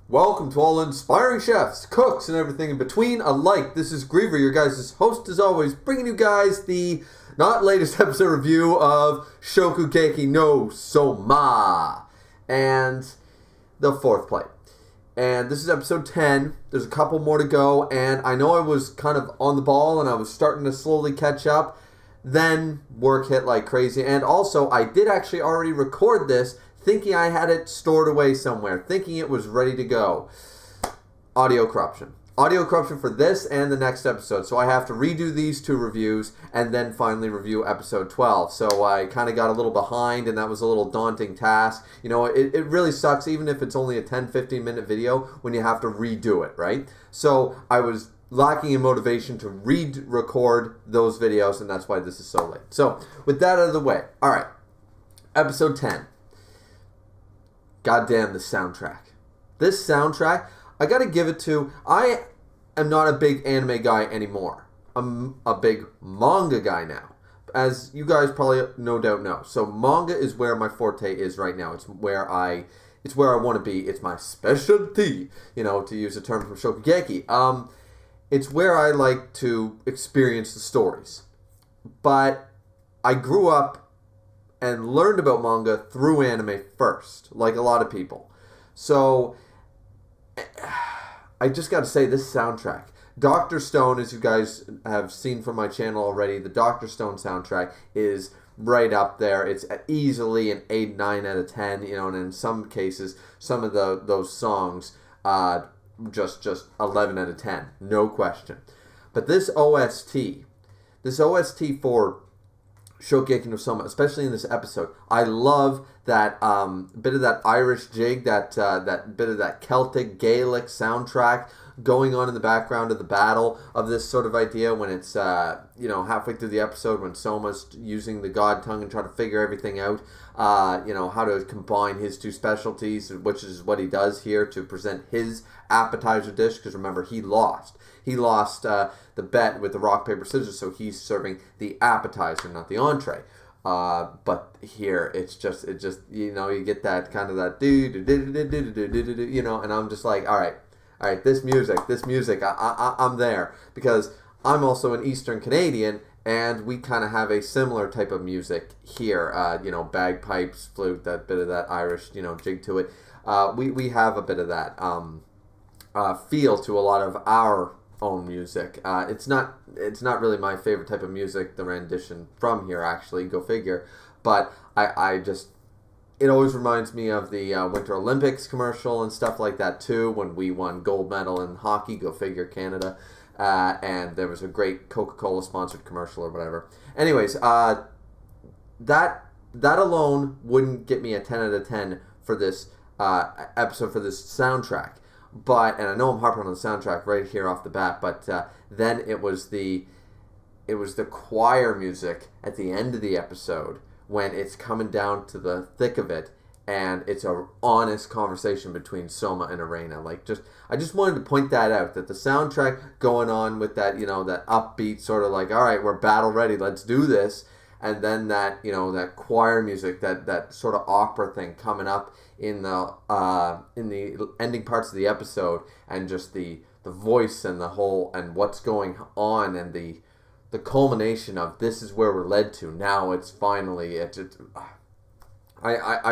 Welcome to all inspiring chefs, cooks, and everything in between alike. This is Griever, your guys' host as always, bringing you guys the not latest episode review of Shokugeki no Souma and the fourth plate. And this is episode 10. There's a couple more to go, and I know I was kind of on the ball and I was starting to slowly catch up. Then work hit like crazy, and also I did actually already record this thinking I had it stored away somewhere, thinking it was ready to go. Audio corruption. Audio corruption for this and the next episode. So I have to redo these two reviews and then finally review episode 12. So I kind of got a little behind, and that was a little daunting task. You know, it really sucks, even if it's only a 10-15 minute video, when you have to redo it, right? So I was lacking in motivation to re-record those videos, and that's why this is so late. So with that out of the way, all right, episode 10. Goddamn, the soundtrack. This soundtrack, I gotta give it to, I am not a big anime guy anymore. I'm a big manga guy now, as you guys probably no doubt know. So manga is where my forte is right now. It's where I want to be. It's my specialty, you know, to use a term from Shokugeki. It's where I like to experience the stories. But I grew up and learned about manga through anime first, like a lot of people. So I just got to say, this soundtrack, Dr. Stone, as you guys have seen from my channel already, the Dr. Stone soundtrack is right up there. It's easily an 8, 9 out of 10, you know, and in some cases, some of those songs, just 11 out of 10, no question. But this OST for Shokugeki no Souma, especially in this episode, I love that bit of that Irish jig, that bit of that Celtic Gaelic soundtrack going on in the background of the battle of this sort of idea when it's halfway through the episode when Souma's using the god tongue and trying to figure everything out, how to combine his two specialties, which is what he does here to present his appetizer dish, because remember, he lost the bet with the rock paper scissors, so he's serving the appetizer, not the entree. But here it just you get that kind of that and I'm just like, all right, this music, I'm there, because I'm also an Eastern Canadian, and we kind of have a similar type of music here. Bagpipes, flute, that bit of that Irish jig to it. We have a bit of that feel to a lot of our own music. It's not really my favorite type of music, the rendition from here, actually, go figure, but it always reminds me of the Winter Olympics commercial and stuff like that too, when we won gold medal in hockey, go figure, Canada, and there was a great Coca-Cola sponsored commercial or whatever. Anyways, that alone wouldn't get me a 10 out of 10 for this episode, for this soundtrack. But, and I know I'm harping on the soundtrack right here off the bat, but then it was the choir music at the end of the episode when it's coming down to the thick of it, and it's a honest conversation between Souma and Arena. I just wanted to point that out, that the soundtrack going on with that, that upbeat sort of like, all right, we're battle ready, let's do this, and then that, that choir music, that sort of opera thing coming up in the ending parts of the episode, and just the voice and the whole, and what's going on, and the culmination of this is where we're led to. Now it's finally, I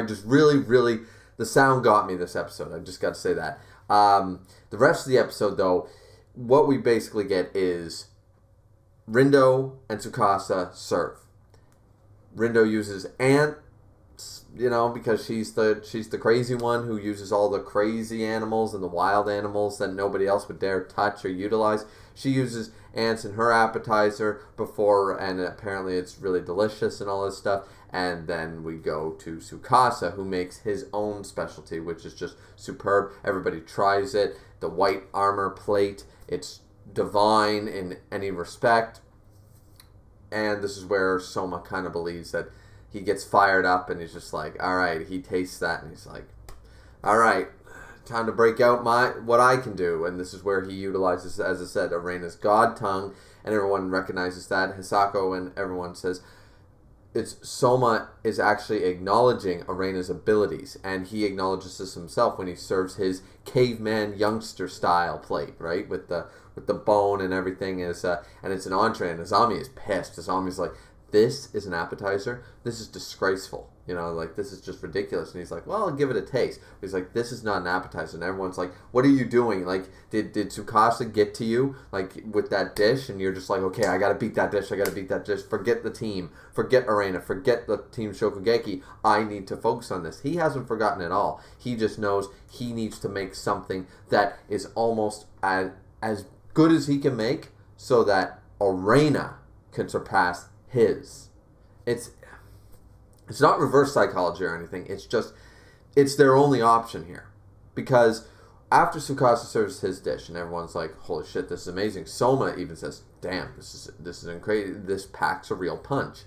just really, the sound got me this episode. I just got to say that. The rest of the episode, though, what we basically get is Rindo and Tsukasa serve. Rindo uses ants, because she's the crazy one who uses all the crazy animals and the wild animals that nobody else would dare touch or utilize. She uses ants in her appetizer before, and apparently it's really delicious and all this stuff. And then we go to Tsukasa, who makes his own specialty, which is just superb. Everybody tries it. The white armor plate, it's divine in any respect. And this is where Souma kind of believes that he gets fired up, and he's just like, all right, he tastes that, and he's like, all right, time to break out what I can do. And this is where he utilizes, as I said, Arena's god tongue, and everyone recognizes that. Hisako and everyone says, it's Souma is actually acknowledging Arena's abilities, and he acknowledges this himself when he serves his caveman youngster style plate, right, with the bone and everything is and it's an entree, and Azami is pissed. Azami's like, this is an appetizer. This is disgraceful. You know, like, this is just ridiculous. And he's like, well, I'll give it a taste. But he's like, this is not an appetizer. And everyone's like, what are you doing? Like, did Tsukasa get to you, like, with that dish? And you're just like, okay, I got to beat that dish. I got to beat that dish. Forget the team. Forget Arena. Forget the team Shokugeki. I need to focus on this. He hasn't forgotten at all. He just knows he needs to make something that is almost as good as he can make so that Arena can surpass his. It's not reverse psychology or anything. It's just, it's their only option here. Because after Tsukasa serves his dish and everyone's like, holy shit, this is amazing. Souma even says, damn, this is incredible. This packs a real punch.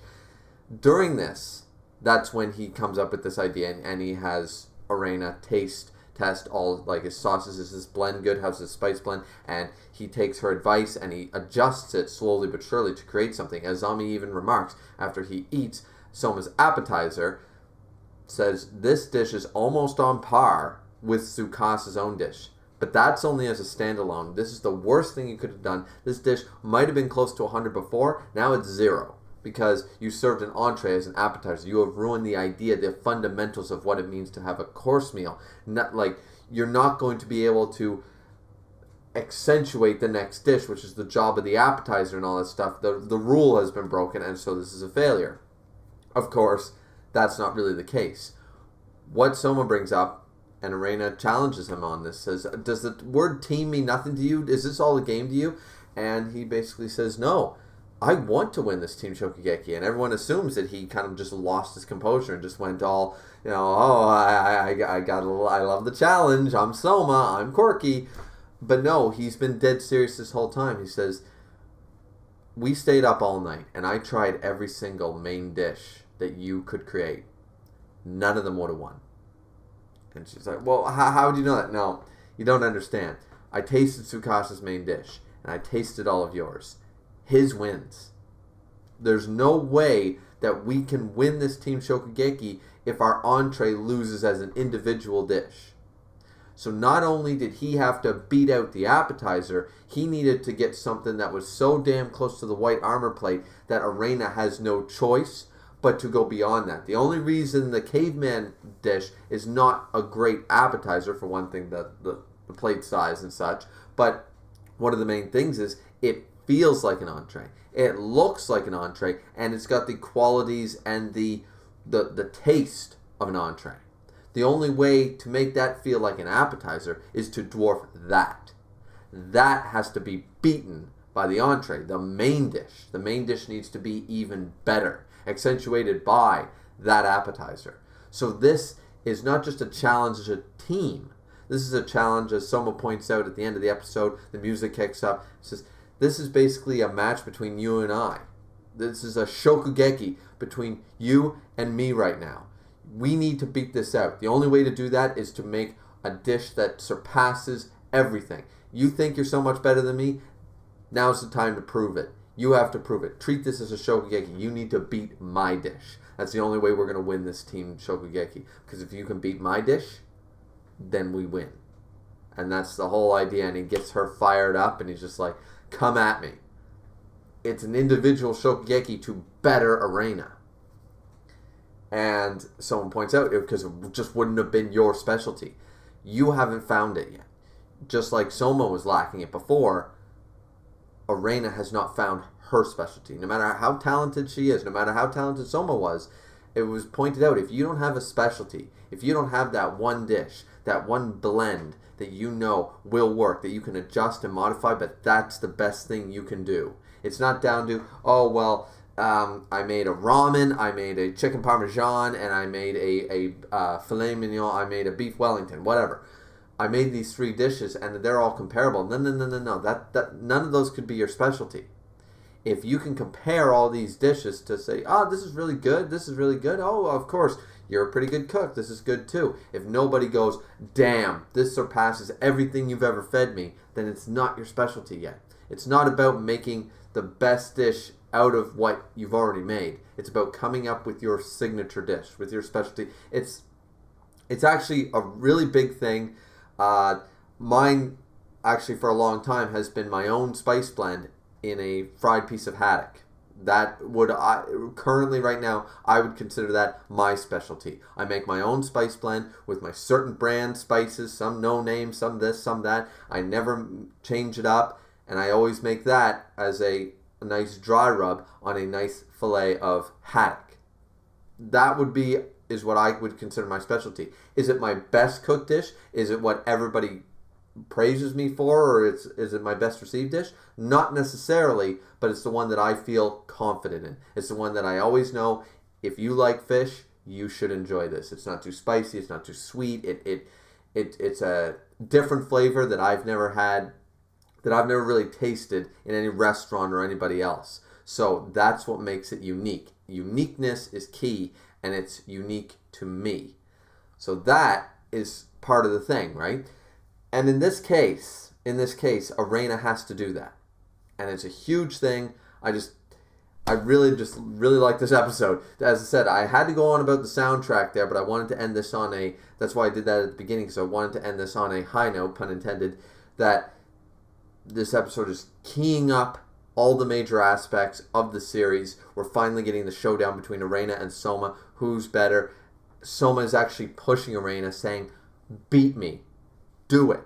During this, that's when he comes up with this idea and he has Arena test all, like, his sauces. Is this blend good? How's this spice blend? And he takes her advice and he adjusts it slowly but surely to create something. Azami even remarks after he eats Souma's appetizer, says this dish is almost on par with Tsukasa's own dish. But that's only as a standalone. This is the worst thing you could have done. This dish might have been close to 100 before. Now it's 0. Because you served an entree as an appetizer. You have ruined the idea, the fundamentals of what it means to have a course meal. Not like, you're not going to be able to accentuate the next dish, which is the job of the appetizer and all that stuff. The rule has been broken, and so this is a failure. Of course, that's not really the case. What Souma brings up, and Arena challenges him on this, says, does the word team mean nothing to you? Is this all a game to you? And he basically says, no, I want to win this Team Shokugeki. And everyone assumes that he kind of just lost his composure and just went all, you know, oh, I love the challenge. I'm Souma. I'm quirky. But no, he's been dead serious this whole time. He says, we stayed up all night, and I tried every single main dish that you could create. None of them would have won. And she's like, well, how do you know that? No, you don't understand. I tasted Tsukasa's main dish, and I tasted all of yours. His wins. There's no way that we can win this Team Shokugeki if our entree loses as an individual dish. So not only did he have to beat out the appetizer, he needed to get something that was so damn close to the white armor plate that Arena has no choice but to go beyond that. The only reason the caveman dish is not a great appetizer, for one thing, the plate size and such, but one of the main things is it feels like an entree. It looks like an entree, and it's got the qualities and the taste of an entree. The only way to make that feel like an appetizer is to dwarf that. That has to be beaten by the entree, the main dish. The main dish needs to be even better, accentuated by that appetizer. So this is not just a challenge as a team. This is a challenge, as Souma points out at the end of the episode. The music kicks up. It says, this is basically a match between you and I. This is a Shokugeki between you and me right now. We need to beat this out. The only way to do that is to make a dish that surpasses everything. You think you're so much better than me? Now's the time to prove it. You have to prove it. Treat this as a Shokugeki. You need to beat my dish. That's the only way we're going to win this Team Shokugeki. Because if you can beat my dish, then we win. And that's the whole idea. And he gets her fired up and he's just like, come at me. It's an individual Shokugeki to better Arena. And someone points out, because it just wouldn't have been your specialty. You haven't found it yet. Just like Souma was lacking it before, Arena has not found her specialty. No matter how talented she is, no matter how talented Souma was, it was pointed out, if you don't have a specialty, if you don't have that one dish, that one blend that you know will work, that you can adjust and modify, but that's the best thing you can do. It's not down to, oh, well, I made a ramen, I made a chicken parmesan, and I made a filet mignon, I made a beef Wellington, whatever. I made these 3 dishes, and they're all comparable. No. That none of those could be your specialty. If you can compare all these dishes to say, oh, this is really good, this is really good, oh, of course, you're a pretty good cook, this is good too. If nobody goes, damn, this surpasses everything you've ever fed me, then it's not your specialty yet. It's not about making the best dish out of what you've already made. It's about coming up with your signature dish, with your specialty. It's actually a really big thing. Mine, actually, for a long time, has been my own spice blend in a fried piece of haddock. Currently right now, I would consider that my specialty. I make my own spice blend with my certain brand spices, some no name, some this, some that. I never change it up, and I always make that as a nice dry rub on a nice fillet of haddock. That is what I would consider my specialty. Is it my best cooked dish? Is it what everybody praises me for, or is it my best received dish? Not necessarily, but it's the one that I feel confident in. It's the one that I always know, if you like fish, you should enjoy this. It's not too spicy, it's not too sweet. It's a different flavor that I've never had, that I've never really tasted in any restaurant or anybody else. So that's what makes it unique. Uniqueness is key, and it's unique to me. So that is part of the thing, right? And in this case, Arena has to do that. And it's a huge thing. I really like this episode. As I said, I had to go on about the soundtrack there, but I wanted to end this on that's why I did that at the beginning, because I wanted to end this on a high note, pun intended, that this episode is keying up all the major aspects of the series. We're finally getting the showdown between Arena and Souma. Who's better? Souma is actually pushing Arena, saying, beat me. Do it.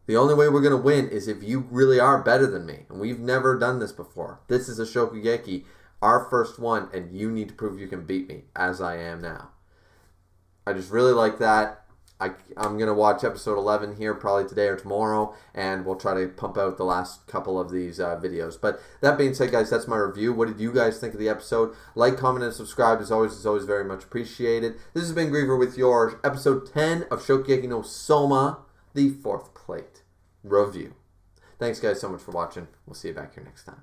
The only way we're going to win is if you really are better than me. And we've never done this before. This is a Shokugeki, our first one, and you need to prove you can beat me, as I am now. I just really like that. I'm going to watch episode 11 here probably today or tomorrow, and we'll try to pump out the last couple of these videos. But that being said, guys, that's my review. What did you guys think of the episode? Like, comment, and subscribe is always very much appreciated. This has been Griever with your episode 10 of Shokugeki no Souma, the 4th plate review. Thanks, guys, so much for watching. We'll see you back here next time.